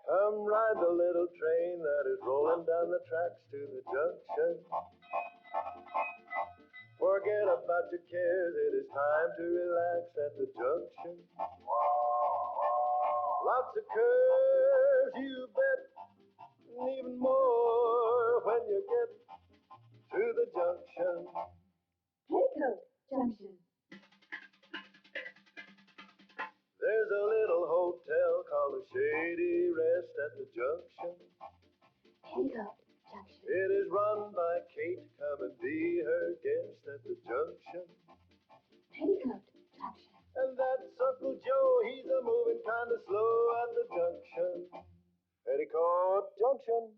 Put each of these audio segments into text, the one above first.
Come ride the little train that is rolling down the tracks to the junction. Forget about your cares, it is time to relax at the junction. Lots of curves, you bet, and even more when you get to the junction. Petticoat Junction. There's a little hotel called the Shady Rest at the junction. Petticoat Junction. It is run by Kate. Come and be her guest at the junction. Petticoat Junction. And that's Uncle Joe. He's a moving kind of slow at the junction. Petticoat Junction.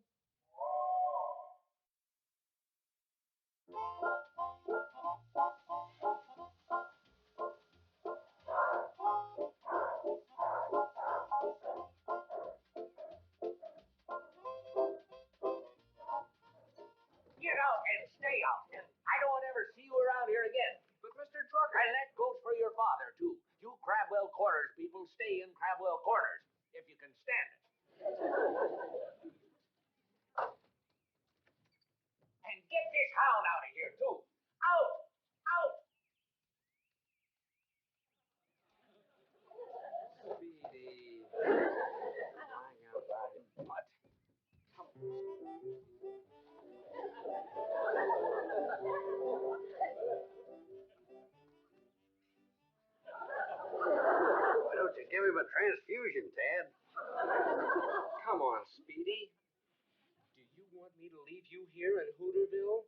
Get out and stay out, and I don't ever see you around here again. But Mr. Trucker... And that goes for your father, too. You Crabwell Corners people stay in Crabwell Corners, if you can stand it. And get this hound out of here, too. Out! Out! Speedy. I got it. What? Why don't you give him a transfusion, Tad? Come on, Speedy. Do you want me to leave you here in Hooterville?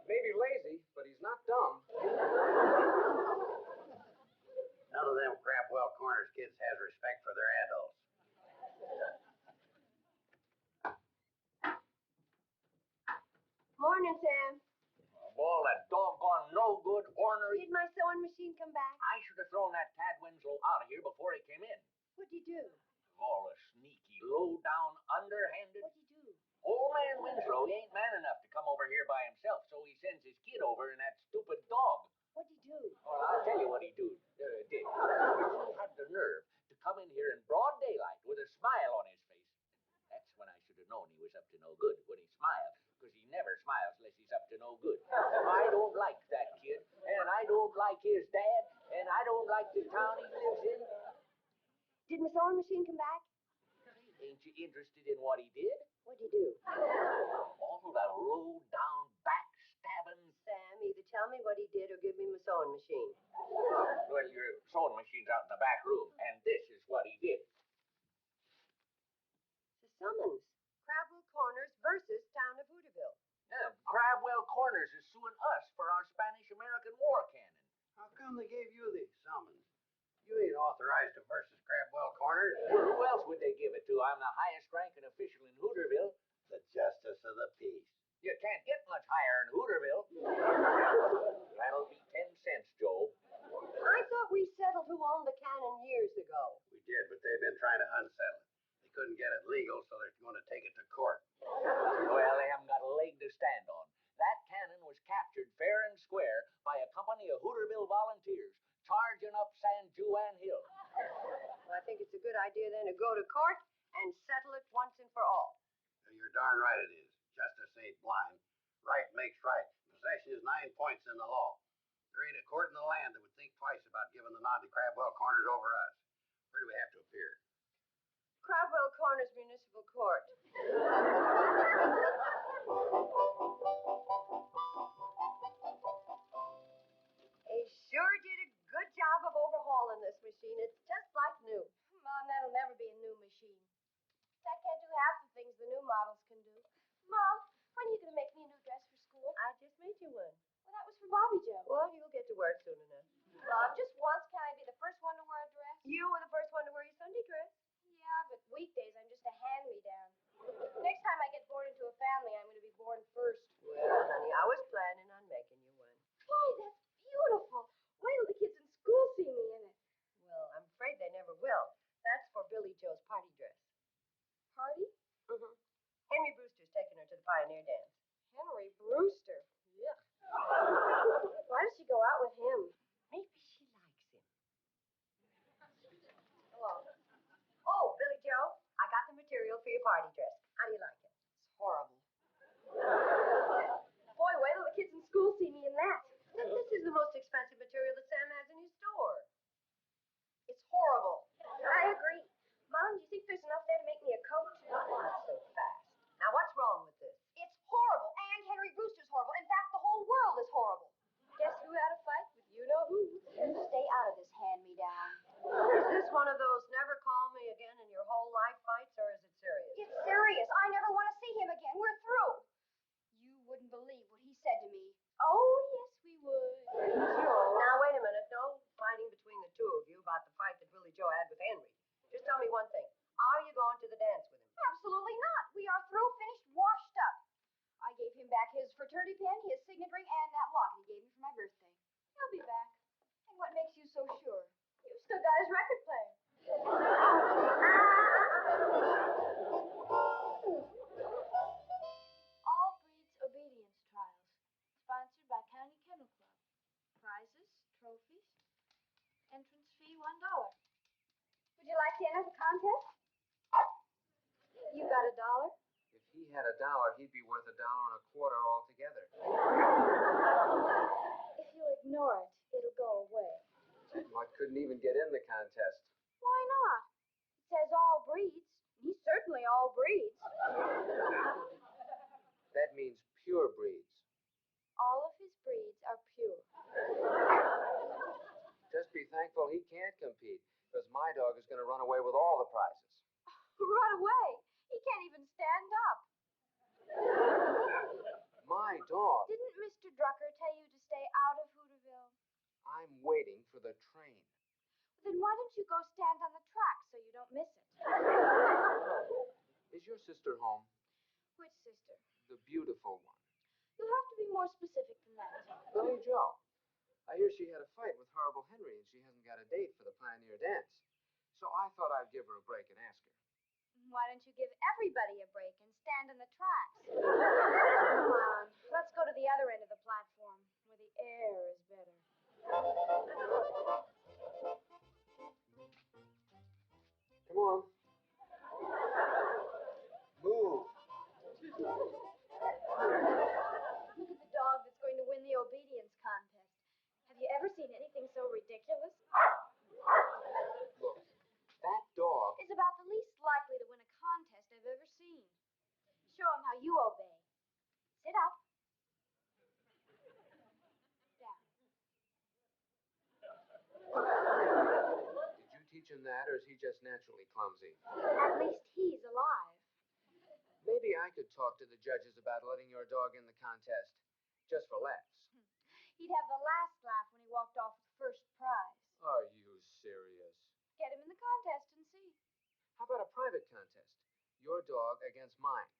Maybe lazy, but he's not dumb. None of them Crabwell Corners kids has respect for their adults. Morning, Sam. All that doggone no good ornery. Did my sewing machine come back? I should have thrown that Tad Winslow out of here before he came in. What'd you do? All the sneaky, low-down, underhanded. What'd you do? Old man Winslow, he ain't man enough to come over here by himself, so he sends his kid over and that stupid dog. What'd you do? Well, I'll tell you what he did. He had the nerve to come in here in broad daylight with a smile on his face. That's when I should have known he was up to no good, when he smiled, because he never smiles unless he's up to no good. I don't like that kid, and I don't like his dad, and I don't like the town he lives in. Did my sewing machine come back? Ain't you interested in what he did? What'd you do? All that low-down, backstabbing. Sam, either tell me what he did or give me my sewing machine. Well, your sewing machine's out in the back room, and this is what he did. The summons. Crabwell Corners versus Town of Hooterville. Yeah, Crabwell Corners is suing us for our Spanish-American War cannon. How come they gave you the summons? You ain't authorized to versus Crabwell Corners. Well, who else would they give it to? I'm the highest-ranking official in Hooterville. The Justice of the Peace. You can't get much higher in Hooterville. That'll be 10 cents, Joe. I thought we settled who owned the cannon years ago. We did, but they've been trying to unsettle it. They couldn't get it legal, so they're going to take it to court. Well, they haven't got a leg to stand on. That cannon was captured fair and square by a company of Hooterville volunteers charging up San Juan Hill. Well, I think it's a good idea then to go to court and settle it once and for all. You're darn right it is. Justice ain't blind. Right makes right. Possession is 9 points in the law. There ain't a court in the land that would think twice about giving the nod to Crabwell Corners over us. Where do we have to appear? Crabwell Corners Municipal Court. They sure did a good job of overhauling this machine. It's just like new. Mom, that'll never be a new machine. That can't do half the things the new models can do. Mom, when are you going to make me a new dress for school? I just made you one. Well, that was for Bobby Joe. Well, you'll get to wear it soon enough. Mom, just once can I be the first one to wear a dress? You were the first one to wear your Sunday dress. Yeah, but weekdays I'm just a hand-me-down. Next time I get born into a family, I'm going to be born first. Well, honey, I was planning on making you one. Boy, that's beautiful. Wait till the kids in school see me in it. Well, I'm afraid they never will. That's for Billy Joe's party dress. Party? Mm-hmm. Henry Brewster's taking her to the Pioneer Dance. Henry Brewster. Yuck. Why does she go out with him? party dress. How do you like it? It's horrible. Boy, wait till the kids in school see me in that. This is the most expensive material that Sam has in his store. It's horrible. I agree. Mom, do you think there's enough there to make me a coat? Not so fast. Now, what's wrong with this? It's horrible. And Henry Brewster's horrible. In fact, the whole world is horrible. Guess who had a fight with you-know-who? You stay out of this hand-me-down. Is this one of those never call me again in your whole life fights, or is it serious? It's serious. I never want to see him again. We're through. You wouldn't believe what he said to me. Oh, yes, we would. Now, wait a minute. No fighting between the two of you about the fight that Billy Joe had with Henry. Just tell me one thing. Are you going to the dance with him? Absolutely not. We are through, finished, washed up. I gave him back his fraternity pin, his signet ring, and that locket he gave me for my birthday. He'll be back. And what makes you so sure? You've still got his record player. All Breeds Obedience Trials, sponsored by County Kennel Club. Prizes, trophies, entrance fee $1. Would you like to enter the contest? You got $1? If he had $1, he'd be worth $1.25 altogether. If you ignore it, it'll go away. I couldn't even get in the contest. Why not? It says all breeds. He's certainly all breeds. That means pure breeds. All of his breeds are pure. Just be thankful he can't compete, because my dog is going to run away with all the prizes. Run away. He can't even stand up. My dog. Didn't Mr. Drucker tell you to stay out of Hooterville? I'm waiting for the train. Then why don't you go stand on the track so you don't miss it? Is your sister home? Which sister? The beautiful one. You'll have to be more specific than that. Billy Joe. I hear she had a fight with Horrible Henry and she hasn't got a date for the Pioneer Dance. So I thought I'd give her a break and ask her. Why don't you give everybody a break and stand on the tracks? Come on, let's go to the other end of the platform, where the air is better. Come on. Move. Look at the dog that's going to win the obedience contest. Have you ever seen anything so ridiculous? Look, that dog. Is about the least likely to win a contest I've ever seen. Show him how you obey. Sit up. Down. Did you teach him that, or is he just naturally clumsy? At least he's alive. Maybe I could talk to the judges about letting your dog in the contest, just for laughs. He'd have the last laugh when he walked off with first prize. Are you serious? Get him in the contest and see. How about a private contest? Your dog against mine.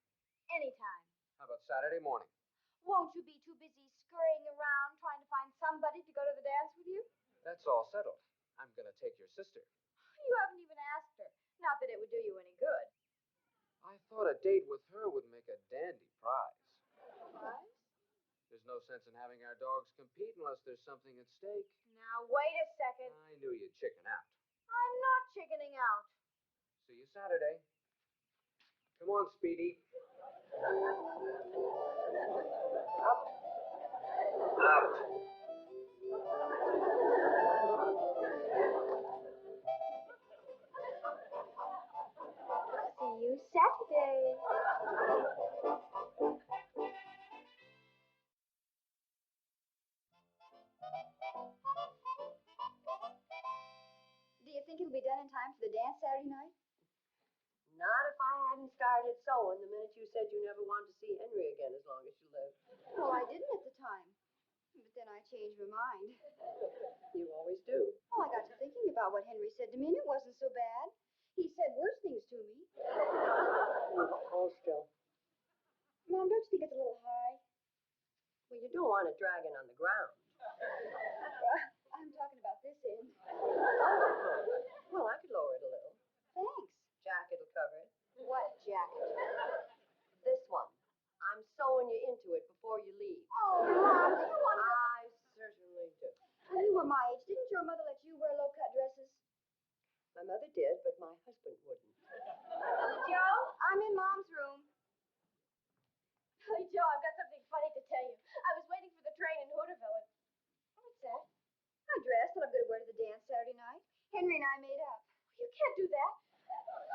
Anytime. How about Saturday morning? Won't you be too busy scurrying around trying to find somebody to go to the dance with you? That's all settled. I'm going to take your sister. You haven't even asked her. Not that it would do you any good. I thought a date with her would make a dandy prize. Prize? There's no sense in having our dogs compete unless there's something at stake. Now, wait a second. I knew you'd chicken out. I'm not chickening out. See you Saturday. Come on, Speedy. Up. Up. See you Saturday. Do you think it'll be done in time for the dance Saturday night? Not if I hadn't started sewing the minute you said you never wanted to see Henry again as long as you lived. Well, I didn't at the time. But then I changed my mind. You always do. Well, I got to thinking about what Henry said to me, and it wasn't so bad. He said worse things to me. Hold still. Mom, don't you think it's a little high? Well, you don't want it dragging on the ground. I'm talking about this end. Well, I could lower it a little. Thanks. Jacket will cover it. What jacket? This one. I'm sewing you into it before you leave. Oh, Mom, do you want to... I certainly do. When you were my age, didn't your mother let you wear low-cut dresses? My mother did, but my husband wouldn't. Joe, I'm in Mom's room. Hey, Joe, I've got something funny to tell you. I was waiting for the train in Hooterville and... What's that? A dress that I'm going to wear to the dance Saturday night. Henry and I made up. You can't do that.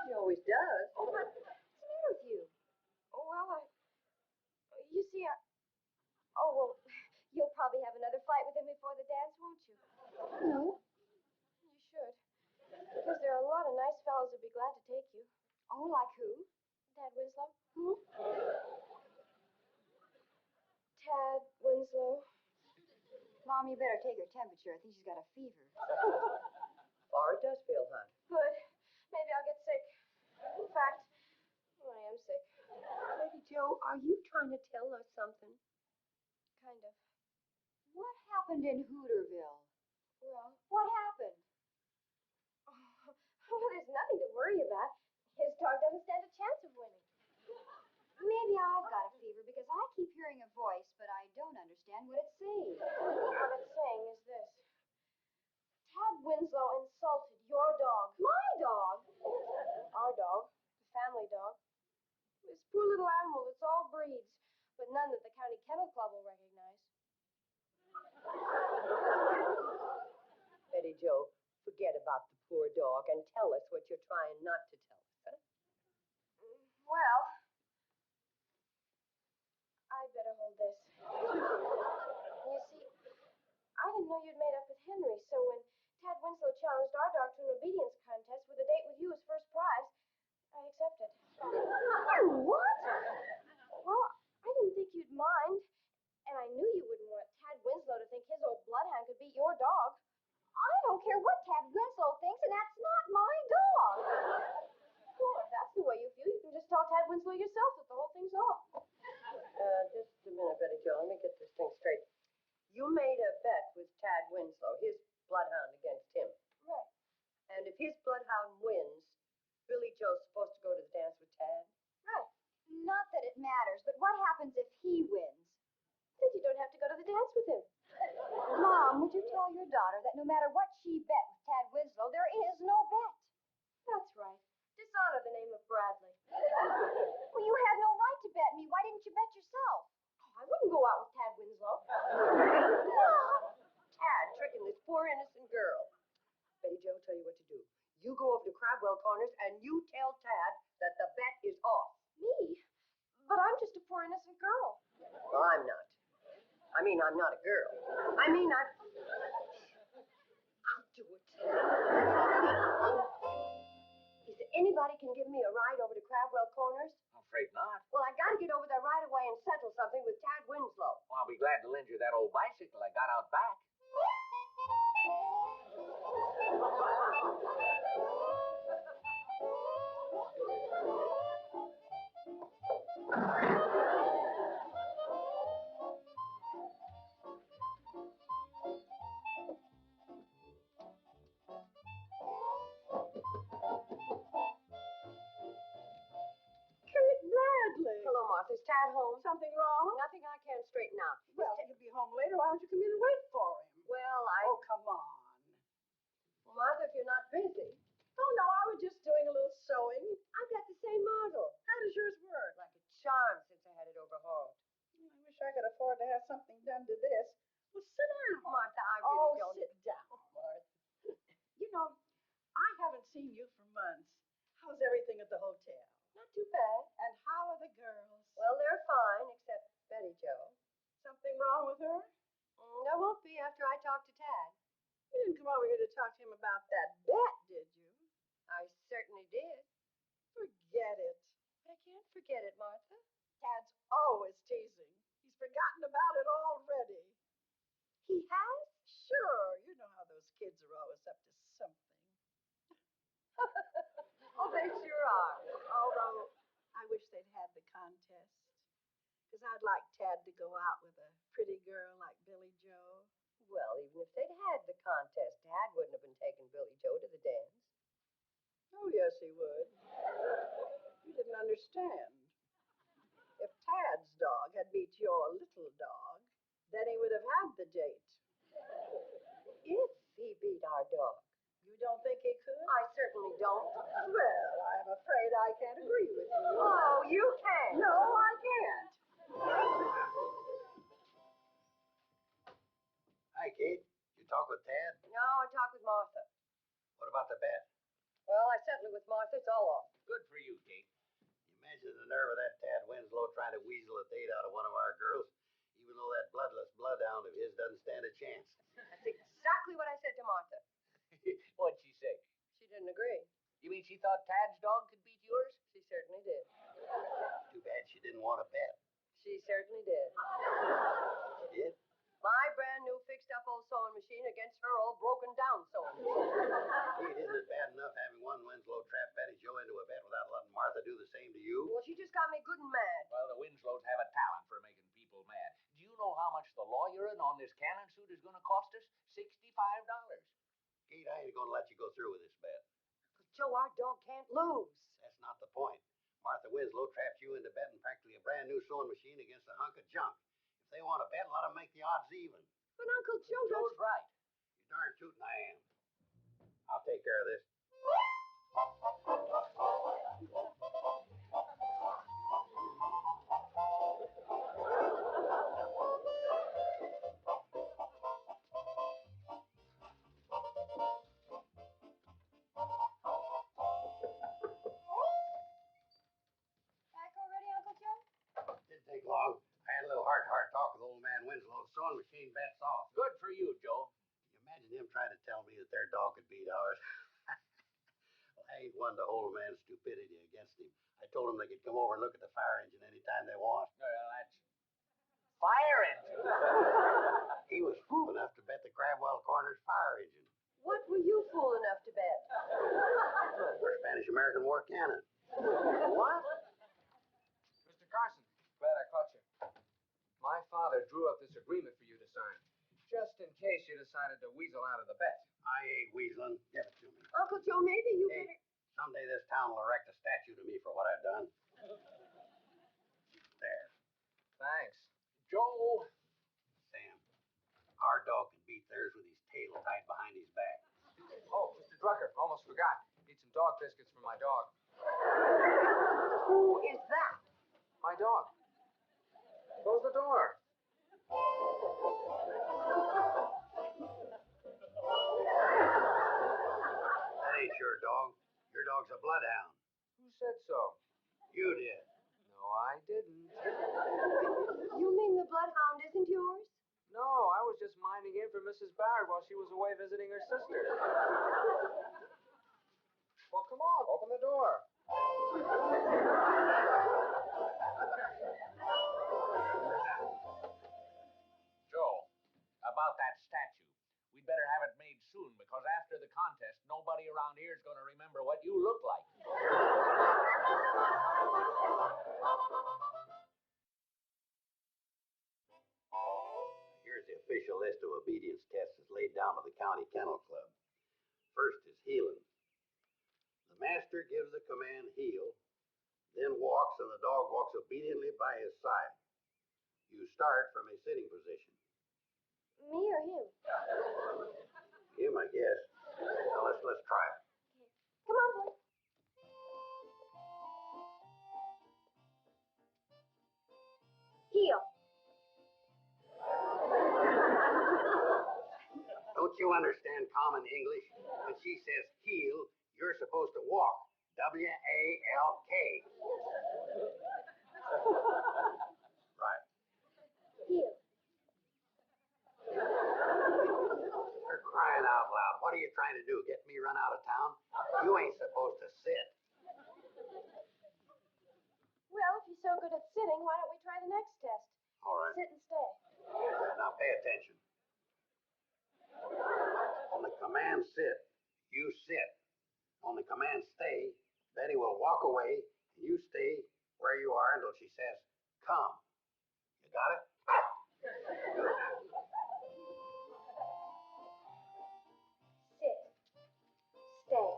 He always does. What's the matter with you? Oh, well, you see, oh, well, you'll probably have another fight with him before the dance, won't you? No. You should. Because there are a lot of nice fellows who'd be glad to take you. Oh, like who? Tad Winslow. Who? Tad Winslow. Mom, you better take her temperature. I think she's got a fever. Or it does feel hot. Good. Maybe I'll get sick. In fact, I am sick. Lady Joe, are you trying to tell us something? Kind of. What happened in Hooterville? Well, What happened? well, there's nothing to worry about. His dog doesn't stand a chance of winning. Maybe I've got a fever because I keep hearing a voice, but I don't understand what it's saying. What it's saying is this. Tad Winslow insulted your dog. My dog? Our dog. The family dog. This poor little animal that's all breeds, but none that the County Kennel Club will recognize. Betty Joe, forget about the poor dog and tell us what you're trying not to tell us, huh? Well, I better hold this. You see, I didn't know you'd made up with Henry, so when Tad Winslow challenged our dog to an obedience contest with a date with you as first prize, I accepted. What? Well, I didn't think you'd mind, and I knew you wouldn't want Tad Winslow to think his old bloodhound could beat your dog. I don't care what Tad Winslow thinks, and that's not my dog. Well, if that's the way you feel, you can just tell Tad Winslow yourself that the whole thing's off. Just a minute, Betty Joe. Let me get this thing straight. You made a bet with Tad Winslow, his bloodhound, against him. Right. And if his bloodhound wins, Billy Joe's supposed to go to the dance with Tad? Right. Not that it matters, but what happens if he wins? Then you don't have to go to the dance with him. Mom, would you tell your daughter that no matter what she bet with Tad Winslow, there is no bet? That's right. Dishonor the name of Bradley. Well, you had no right to bet me. Why didn't you bet yourself? Oh, I wouldn't go out with Tad Winslow. Tad tricking this poor innocent girl. Betty Joe, tell you what to do. You go over to Crabwell Corners and you tell Tad that the bet is off. Me? But I'm just a poor innocent girl. Well, I'm not. I mean, I'm not a girl. I mean, I'll do it. Is there anybody can give me a ride over to Crabwell Corners? I'm afraid not. Well, I gotta get over there right away and settle something with Tad Winslow. Well, I'll be glad to lend you that old bicycle I got out back. Bradley. Hello, Martha. Is Tad home? Something wrong? Nothing I can't straighten out. Well, he'll be home later. Why don't you come in and wait for him? Well, Oh, come on. Well, Martha, if you're not busy. Oh, no, I was just doing a little sewing. I've got the same model. How does yours work? Like a charm since I had it overhauled. I wish I could afford to have something done to this. Well, sit down. Martha, I really don't. Sit down, Martha. You know, I haven't seen you for months. How's everything at the hotel? Not too bad. And how are the girls? Well, they're fine, except Betty Joe. Something wrong with her? There won't be after I talk to Tad. You didn't come over here to talk to him about that bet, did you? I certainly did. Forget it. But I can't forget it, Martha. Tad's always teasing. He's forgotten about it already. He has? Sure. You know how those kids are always up to something. Oh, they sure are. Although, I wish they'd had the contest. Because I'd like Tad to go out with a pretty girl like Billy Joe. Well, even if they'd had the contest, Tad wouldn't have been taking Billy Joe to the dance. Oh, yes, he would. You didn't understand. If Tad's dog had beat your little dog, then he would have had the date. If he beat our dog. You don't think he could? I certainly don't. Well, I'm afraid I can't agree with you. Oh, you can. No, I can't. Hi, Kate. You talk with Tad? No, I talked with Martha. What about the bet? Well, I settled it with Martha. It's all off. Good for you, Kate. Imagine the nerve of that Tad Winslow trying to weasel a date out of one of our girls, even though that bloodless bloodhound of his doesn't stand a chance. That's exactly what I said to Martha. What'd she say? She didn't agree. You mean she thought Tad's dog could beat yours? She certainly did. Too bad she didn't want to bet. She certainly did. She did? My brand new fixed up old sewing machine against her old broken down sewing machine. Kate, isn't it bad enough having one Winslow trap Betty Jo into a bet without letting Martha do the same to you? Well, she just got me good and mad. Well, the Winslows have a talent for making people mad. Do you know how much the lawyering on this cannon suit is going to cost us? $65. Kate, I ain't going to let you go through with this bet. Because, Joe, our dog can't lose. That's not the point. Martha Winslow trapped you into betting practically a brand new sewing machine against a hunk of junk. If they want to bet, let them make the odds even. But Uncle Joe, Joe's right. You darn tootin' I am. I'll take care of this. Back already, Uncle Joe? Didn't take long. I had a little heart-to-heart talk with old man Winslow. The sewing machine bet's off. Good for you, Joe. Can you imagine him trying to tell me that their dog could beat ours? Well, I ain't one to hold a man's stupidity against him. I told him they could come over and look at the fire engine anytime they want. Well, that's fire engine. He was fool enough to bet the Crabwell Corners fire engine. what were you fool enough to bet? For Spanish-American War cannon. What? Mr. Carson, glad I caught you. My father drew up this agreement for you to sign, just in case you decided to weasel out of the bet. I ain't weaseling. Give it to me. Uncle Joe, maybe you Hey, better... someday this town will erect a statue to me for what I've done. There. Thanks. Joe. Sam, our dog can beat theirs with his tail tied behind his back. Oh, Mr. Drucker, almost forgot. Need some dog biscuits for my dog. Who is that? My dog. Close the door. That ain't your dog. Your dog's a bloodhound. Who said so? You did. No, I didn't. You mean the bloodhound isn't yours? No, I was just minding in for Mrs. Barrett while she was away visiting her sister. Well, come on, open the door. Joe, about that statue. We'd better have it made soon because after the contest, nobody around here is going to remember what you look like. Here's the official list of obedience tests as laid down by the County Kennel Club. First is heeling. The master gives the command heel, then walks, and the dog walks obediently by his side. You start from a sitting position. Me or him? Him, I guess. Now let's try it. Come on, boy. Heel. Don't you understand common English? When she says heel, you're supposed to walk. W-A-L-K. Right. Heel. You're crying out loud. What are you trying to do? Get me run out of town? You ain't supposed to sit. Well, if you're so good at sitting, why don't we try the next test? All right. Sit and stay. Now pay attention. On the command sit, you sit. On the command stay, Betty will walk away and you stay where you are until she says, come. You got it? Sit. Stay.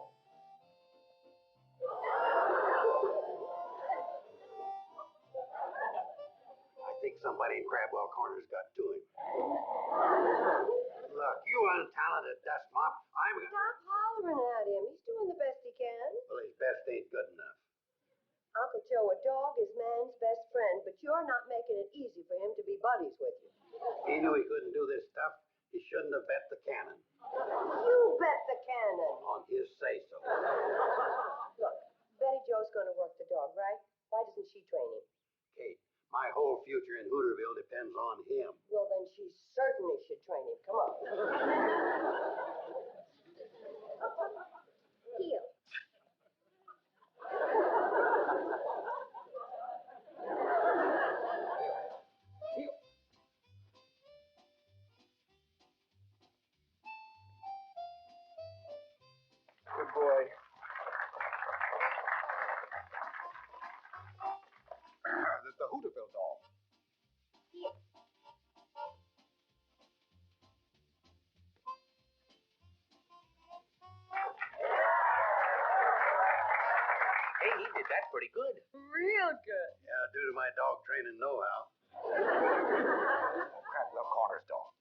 I think somebody in Crabwell Corners got to him. Look, you untalented dust mop. I'm going to... Stop hollering at him. He's doing the best he can. Well, his best ain't good enough. Uncle Joe, a dog is man's best friend, but you're not making it easy for him to be buddies with you. He knew he couldn't do this stuff. He shouldn't have bet the cannon. You bet the cannon. On his say-so. Look, Betty Jo's going to work the dog, right? Why doesn't she train him? Kate, my whole future in Hooterville depends on him. Well, then she certainly should train him. Come on. Heel. Good boy. The Hooterville dog. Hey, he did that pretty good. Real good. Yeah, due to my dog training know-how. Crabwell Corners dog.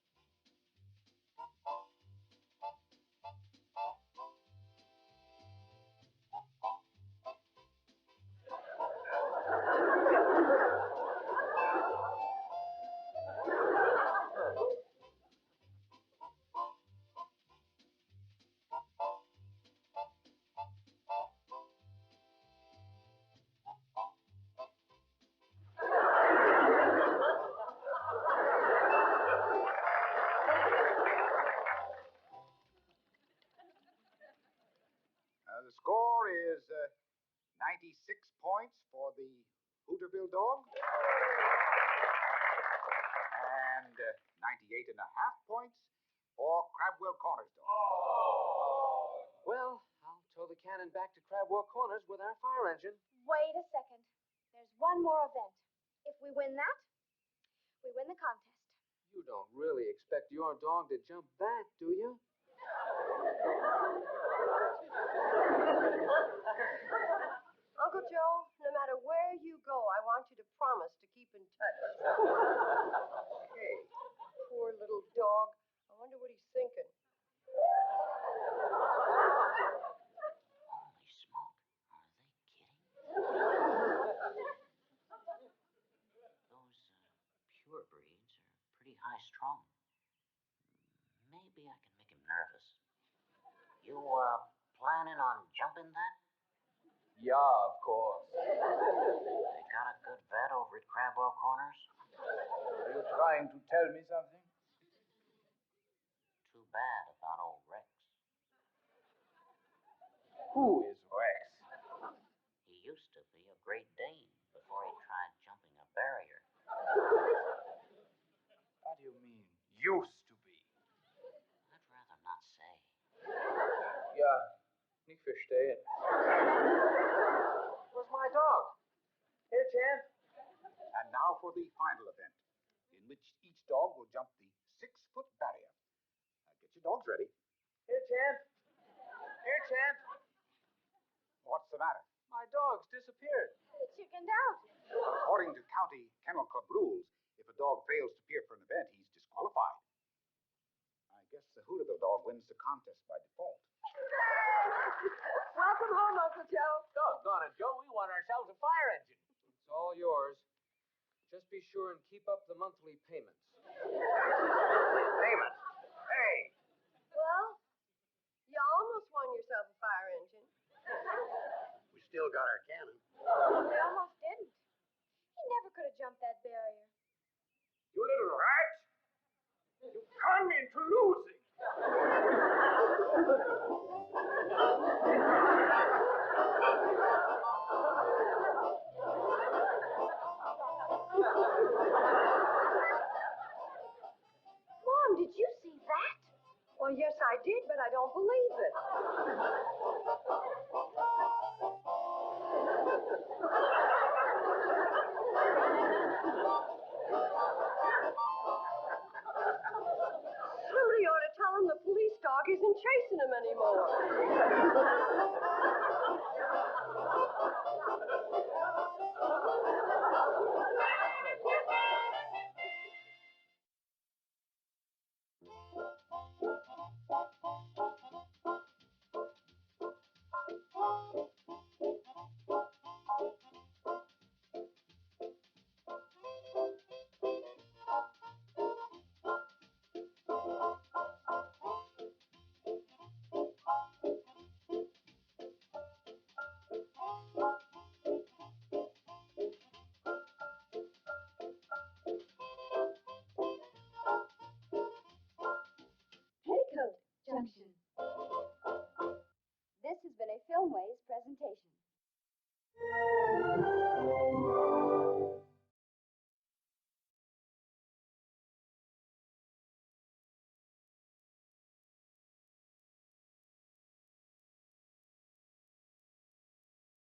The score is 96 points for the Hooterville dog and 98 and a half points for Crabwell Corners dog. Well, I'll tow the cannon back to Crabwell Corners with our fire engine. Wait a second. There's one more event. If we win that, we win the contest. You don't really expect your dog to jump that, do you? Uncle Joe, no matter where you go, I want you to promise to keep in touch. Hey, Poor little dog. I wonder what he's thinking. Holy smoke. Are they kidding? Those pure breeds are pretty high strung. Maybe I can make him nervous. You planning on jumping that? Yeah, of course. They got a good vet over at Crabwell Corners? Are you trying to tell me something? Too bad about old Rex. Who is Rex? He used to be a Great Dane before he tried jumping a barrier. What do you mean, used to be? I'd rather not say. Ja, ich verstehe. Where's my dog? Here, Champ. And now for the final event, in which each dog will jump the 6-foot barrier. Get your dogs ready. Here, Champ. Here, Champ. What's the matter? My dog's disappeared. He chickened out. According to County Kennel Club rules, if a dog fails to appear for an event, he's disqualified. I guess the Hooterville dog wins the contest by default. Welcome home, Uncle Joe. Doggone it, Joe. We won ourselves a fire engine. It's all yours. Just be sure and keep up the monthly payments. Damon. Hey. Well, you almost won yourself a fire engine. We still got our cannon. We almost didn't. He never could have jumped that barrier. You little rat! You con me into losing! Mom, did you see that? Well, yes, I did, but I don't believe it.